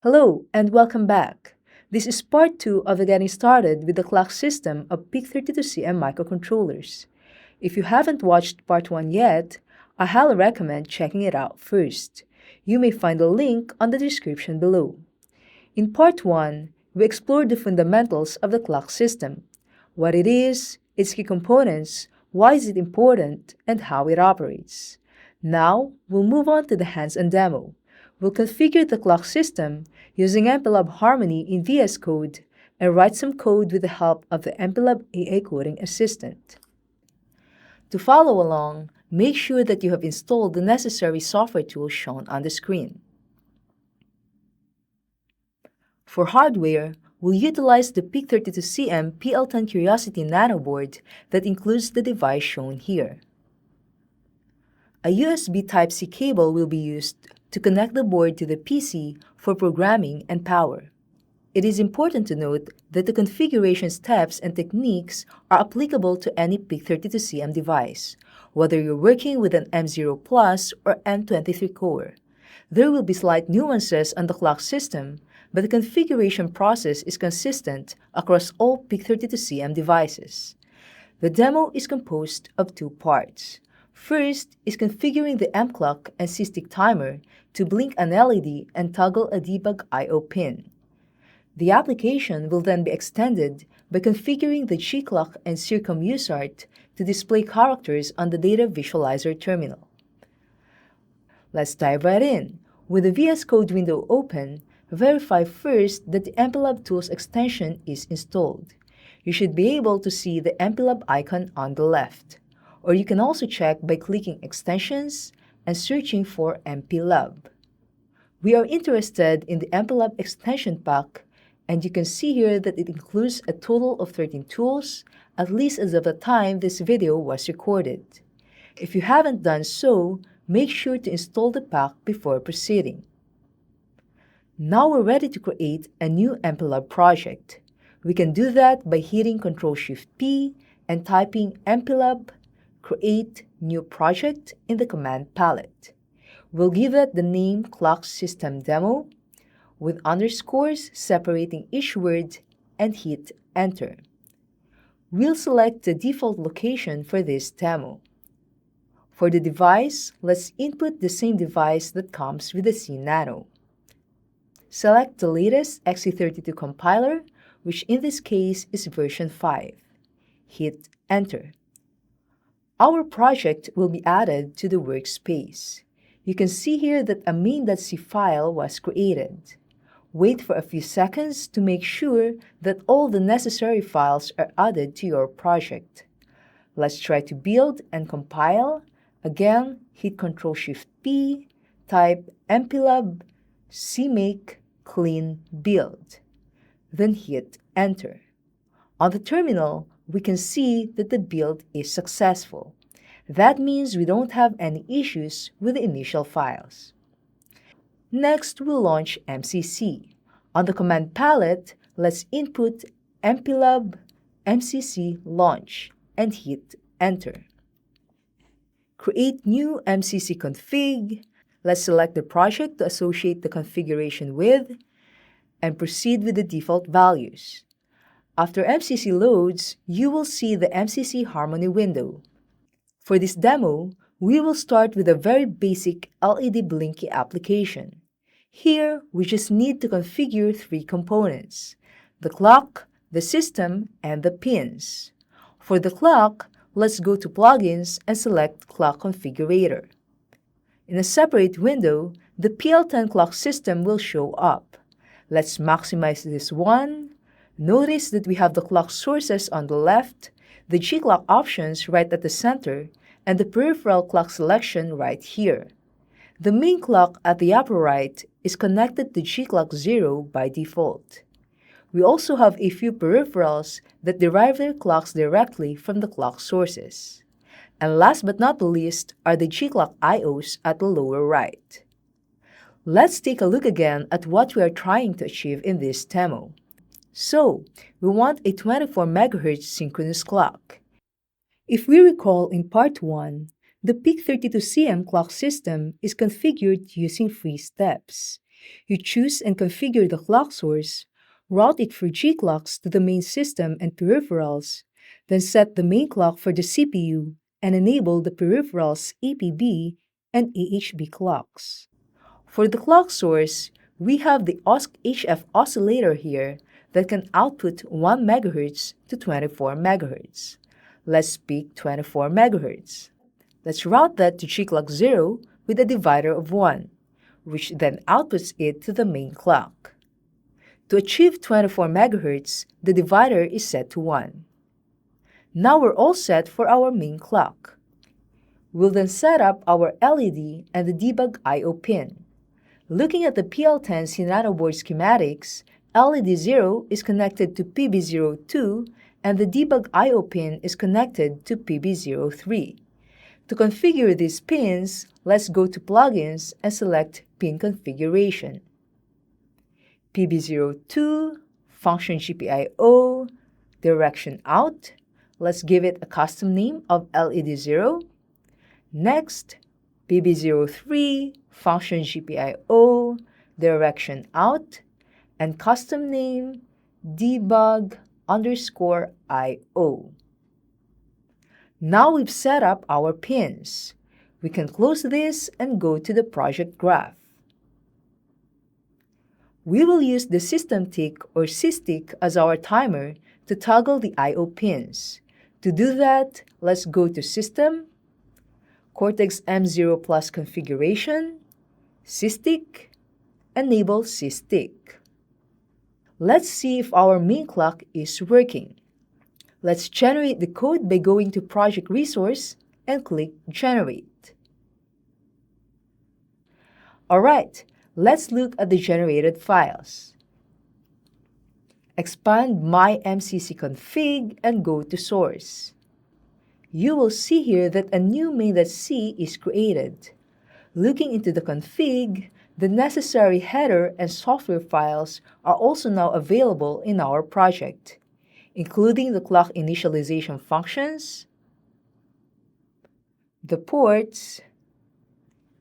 Hello and welcome back. This is part 2 of the getting started with the clock system of PIC32CM microcontrollers. If you haven't watched part 1 yet, I highly recommend checking it out first. You may find the link on the description below. In part 1, we explored the fundamentals of the clock system, what it is, its key components, why is it important, and how it operates. Now, we'll move on to the hands-on demo. We'll configure the clock system using MPLAB Harmony in VS Code and write some code with the help of the MPLAB AI Coding Assistant. To follow along, make sure that you have installed the necessary software tools shown on the screen. For hardware, we'll utilize the PIC32CM PL10 Curiosity Nano board that includes the device shown here. A USB Type-C cable will be used to connect the board to the PC for programming and power. It is important to note that the configuration steps and techniques are applicable to any PIC32CM device, whether you're working with an M0 Plus or M23 core. There will be slight nuances on the clock system, but the configuration process is consistent across all PIC32CM devices. The demo is composed of two parts. First is configuring the M clock and C-stick timer to blink an LED and toggle a debug I/O pin. The application will then be extended by configuring the G-clock and circum USART to display characters on the data visualizer terminal. Let's dive right in. With the VS Code window open, verify first that the MPLAB Tools extension is installed. You should be able to see the MPLAB icon on the left. Or you can also check by clicking Extensions and searching for MPLAB. We are interested in the MPLAB extension pack, and you can see here that it includes a total of 13 tools, at least as of the time this video was recorded. If you haven't done so, make sure to install the pack before proceeding. Now we're ready to create a new MPLAB project. We can do that by hitting Ctrl-Shift-P and typing MPLAB Create New Project in the command palette. We'll give it the name Clock System Demo with underscores separating each word and hit Enter. We'll select the default location for this demo. For the device, let's input the same device that comes with the C Nano. Select the latest XE32 compiler, which in this case is version 5. Hit Enter. Our project will be added to the workspace. You can see here that a main.c file was created. Wait for a few seconds to make sure that all the necessary files are added to your project. Let's try to build and compile. Again, hit Ctrl-Shift-P, type MPLAB cmake clean build. Then hit Enter. On the terminal, we can see that the build is successful. That means we don't have any issues with the initial files. Next, we'll launch MCC. On the command palette, let's input MPLAB MCC launch and hit Enter. Create new MCC config. Let's select the project to associate the configuration with and proceed with the default values. After MCC loads, you will see the MCC Harmony window. For this demo, we will start with a very basic LED blinky application. Here, we just need to configure three components: the clock, the system, and the pins. For the clock, let's go to Plugins and select Clock Configurator. In a separate window, the PL10 clock system will show up. Let's maximize this one. Notice that we have the clock sources on the left, the G-clock options right at the center, and the peripheral clock selection right here. The main clock at the upper right is connected to G-clock 0 by default. We also have a few peripherals that derive their clocks directly from the clock sources. And last but not the least are the G-clock IOs at the lower right. Let's take a look again at what we are trying to achieve in this demo. So, we want a 24 MHz synchronous clock. If we recall in part 1, the PIC32CM clock system is configured using 3 steps. You choose and configure the clock source, route it for G clocks to the main system and peripherals, then set the main clock for the CPU and enable the peripherals APB and AHB clocks. For the clock source, we have the OSC-HF oscillator here that can output 1 MHz to 24 MHz. Let's pick 24 MHz. Let's route that to G clock 0 with a divider of 1, which then outputs it to the main clock. To achieve 24 MHz, the divider is set to 1. Now we're all set for our main clock. We'll then set up our LED and the debug I/O pin. Looking at the PL10C nanoboard schematics, LED 0 is connected to PB02 and the debug I/O pin is connected to PB03. To configure these pins, let's go to Plugins and select Pin Configuration. PB02, Function GPIO, Direction Out. Let's give it a custom name of LED 0. Next, PB03, Function GPIO, Direction Out, and custom name debug_IO. Now we've set up our pins. We can close this and go to the project graph. We will use the system tick or SysTick as our timer to toggle the I/O pins. To do that, let's go to System, Cortex M0 Plus Configuration, SysTick, enable SysTick. Let's see if our main clock is working. Let's generate the code by going to Project Resource and click Generate. Alright, let's look at the generated files. Expand mymccconfig and go to Source. You will see here that a new main.c is created. Looking into the config, the necessary header and software files are also now available in our project, including the clock initialization functions, the ports,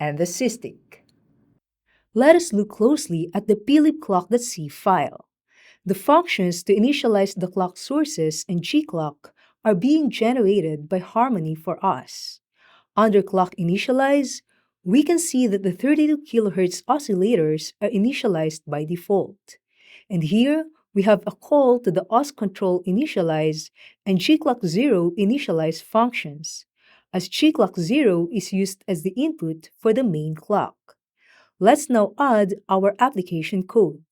and the SysTick. Let us look closely at the plibclock.c file. The functions to initialize the clock sources and G-clock are being generated by Harmony for us. Under Clock Initialize, we can see that the 32 kHz oscillators are initialized by default. And here, we have a call to the OSControl initialize and G-clock0 initialize functions, as G-clock0 is used as the input for the main clock. Let's now add our application code.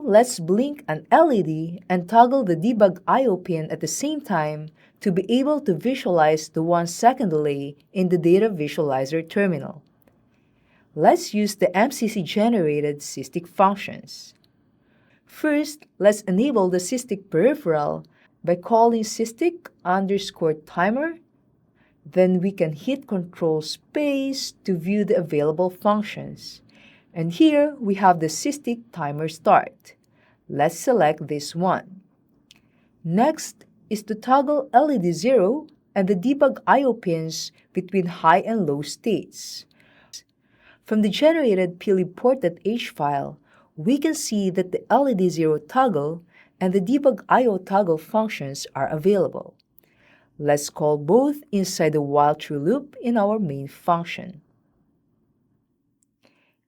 Let's blink an LED and toggle the debug I/O pin at the same time to be able to visualize the 1-second delay in the data visualizer terminal. Let's use the MCC-generated SysTick functions. First, let's enable the SysTick peripheral by calling SysTick_timer. Then we can hit Control Space to view the available functions. And here we have the SysTick timer start. Let's select this one. Next is to toggle LED 0 and the debug I/O pins between high and low states. From the generated plibport.h file, we can see that the LED 0 toggle and the debug I/O toggle functions are available. Let's call both inside the while true loop in our main function.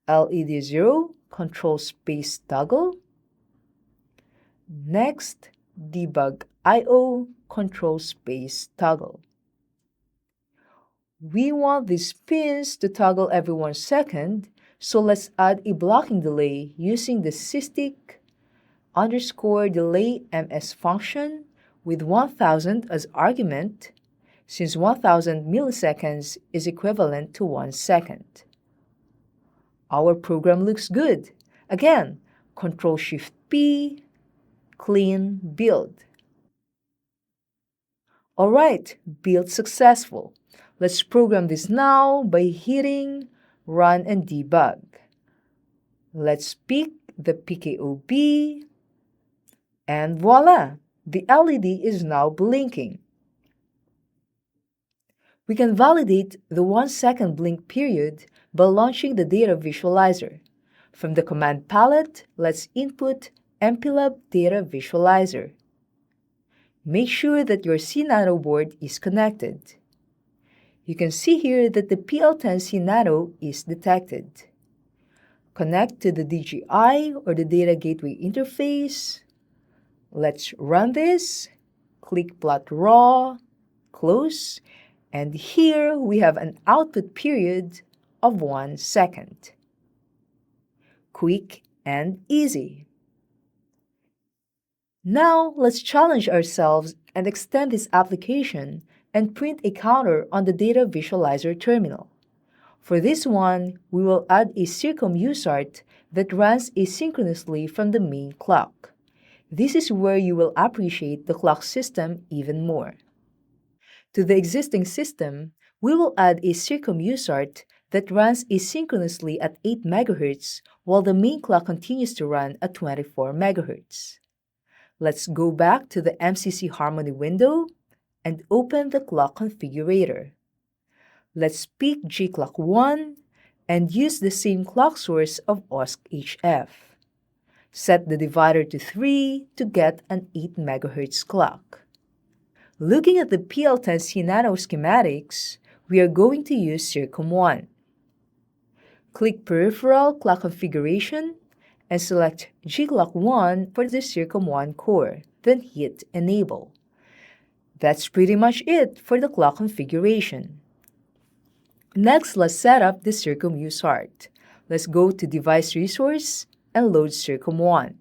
LED 0 control space toggle. Next, debug I/O control space toggle. We want these pins to toggle every 1 second, so let's add a blocking delay using the SysTick_delay ms function with 1000 as argument, since 1000 milliseconds is equivalent to 1 second. Our program looks good. Again, Ctrl-Shift-P, clean build. Alright, build successful. Let's program this now by hitting Run and Debug. Let's pick the PKOB, and voila! The LED is now blinking. We can validate the 1 second blink period by launching the data visualizer. From the command palette, let's input MPLAB Data Visualizer. Make sure that your CNANO board is connected. You can see here that the PL10 CNANO is detected. Connect to the DGI or the Data Gateway interface. Let's run this. Click Plot Raw, close, and here we have an output period of 1 second. Quick and easy. Now, let's challenge ourselves and extend this application and print a counter on the Data Visualizer terminal. For this one, we will add a circum USART that runs asynchronously from the main clock. This is where you will appreciate the clock system even more. To the existing system, we will add a circum USART that runs asynchronously at 8 MHz while the main clock continues to run at 24 MHz. Let's go back to the MCC Harmony window and open the clock configurator. Let's pick G-Clock1 and use the same clock source of OSC-HF. Set the divider to 3 to get an 8 MHz clock. Looking at the PL10 CNANO schematics, we are going to use Circum1. Click Peripheral Clock Configuration and select G-Clock1 for the Circum1 core, then hit Enable. That's pretty much it for the clock configuration. Next, let's set up the Circum USART. Let's go to Device Resource and load Circum1.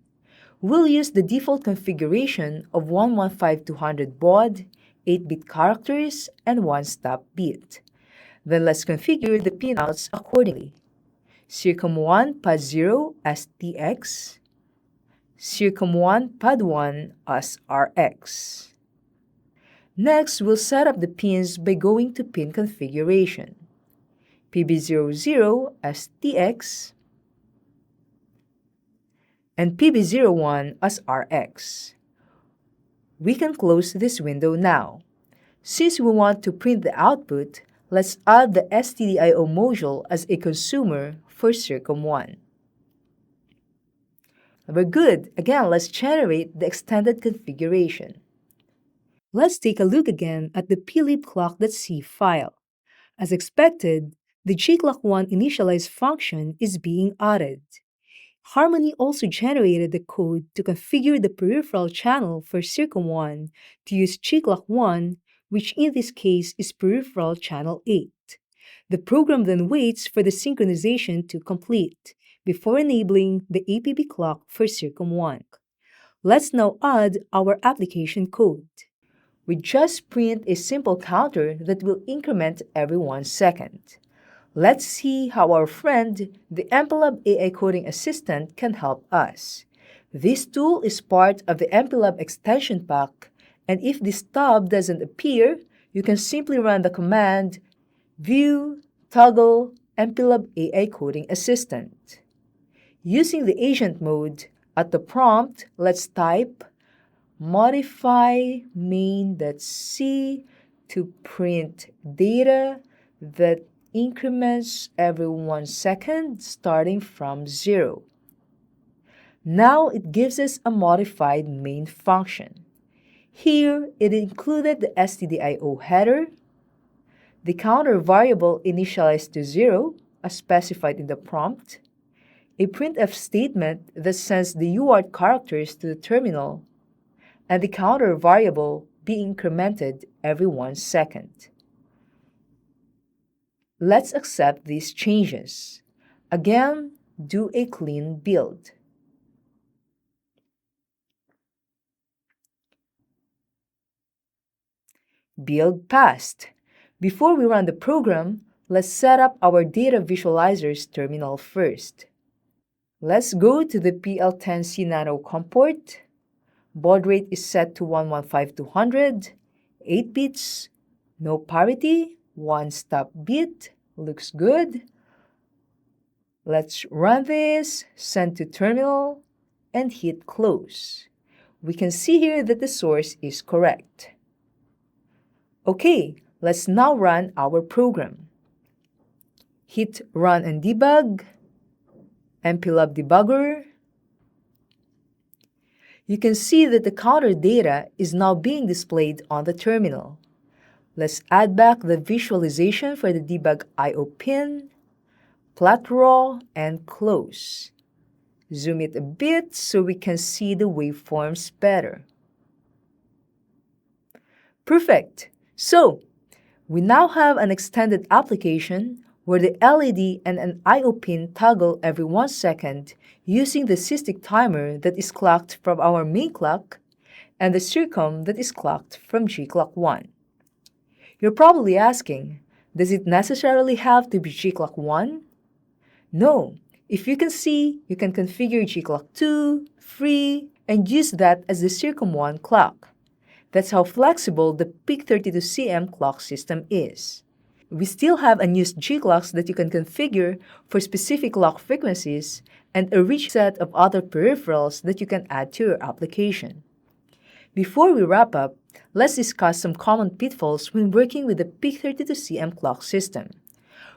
We'll use the default configuration of 115200 baud, 8-bit characters, and 1 stop bit. Then let's configure the pinouts accordingly. Circum1 pad 0 as TX, Circum1 pad 1 as RX. Next, we'll set up the pins by going to pin configuration. PB00 as TX, and PB01 as RX. We can close this window now. Since we want to print the output, let's add the STDIO module as a consumer for Circum1. We're good. Again, let's generate the extended configuration. Let's take a look again at the plibclock.c file. As expected, the G-Clock1 initialize function is being added. Harmony also generated the code to configure the peripheral channel for Circum1 to use G-Clock1, which in this case is peripheral channel 8. The program then waits for the synchronization to complete before enabling the APB clock for Circum1. Let's now add our application code. We just print a simple counter that will increment every 1 second. Let's see how our friend, the MPLAB AI Coding Assistant, can help us. This tool is part of the MPLAB extension pack, and if this tab doesn't appear, you can simply run the command View Toggle MPLAB AI Coding Assistant. Using the agent mode, at the prompt, let's type modify main.c to print data that increments every 1 second starting from 0. Now it gives us a modified main function. Here it included the stdio header, the counter variable initialized to 0 as specified in the prompt, a printf statement that sends the UART characters to the terminal, and the counter variable being incremented every 1 second. Let's accept these changes. Again, do a clean build. Build passed. Before we run the program, let's set up our Data Visualizer's terminal first. Let's go to the PL10 CNANO COM port. Baud rate is set to 115200, 8 bits, no parity, 1 stop bit, looks good. Let's run this, send to terminal, and hit close. We can see here that the source is correct. Okay, let's now run our program. Hit Run and Debug. MPLAB Debugger, you can see that the counter data is now being displayed on the terminal. Let's add back the visualization for the debug I/O pin, plot raw, and close. Zoom it a bit so we can see the waveforms better. Perfect! So, we now have an extended application where the LED and an I/O pin toggle every 1 second using the SysTick timer that is clocked from our main clock and the circum that is clocked from G-Clock1. You're probably asking, does it necessarily have to be G-Clock1? No. If you can see, you can configure G-Clock2, 3, and use that as the circum1 clock. That's how flexible the PIC32CM clock system is. We still have unused G-clocks that you can configure for specific clock frequencies and a rich set of other peripherals that you can add to your application. Before we wrap up, let's discuss some common pitfalls when working with the PIC32CM clock system.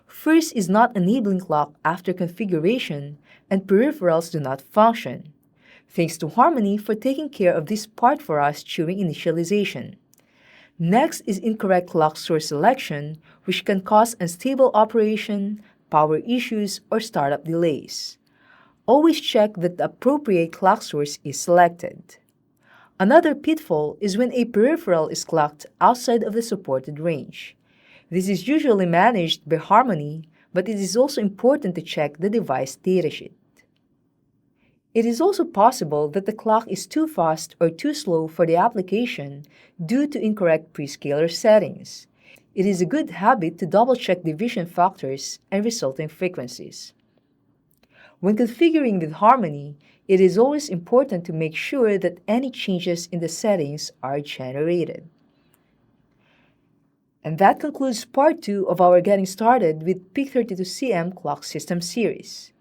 First is not enabling clock after configuration, and peripherals do not function. Thanks to Harmony for taking care of this part for us during initialization. Next is incorrect clock source selection, which can cause unstable operation, power issues, or startup delays. Always check that the appropriate clock source is selected. Another pitfall is when a peripheral is clocked outside of the supported range. This is usually managed by Harmony, but it is also important to check the device datasheet. It is also possible that the clock is too fast or too slow for the application due to incorrect prescaler settings. It is a good habit to double-check division factors and resulting frequencies. When configuring with Harmony, it is always important to make sure that any changes in the settings are generated. And that concludes part 2 of our Getting Started with PIC32CM Clock System series.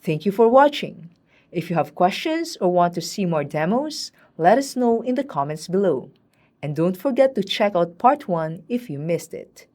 Thank you for watching. If you have questions or want to see more demos, let us know in the comments below. And don't forget to check out part 1 if you missed it.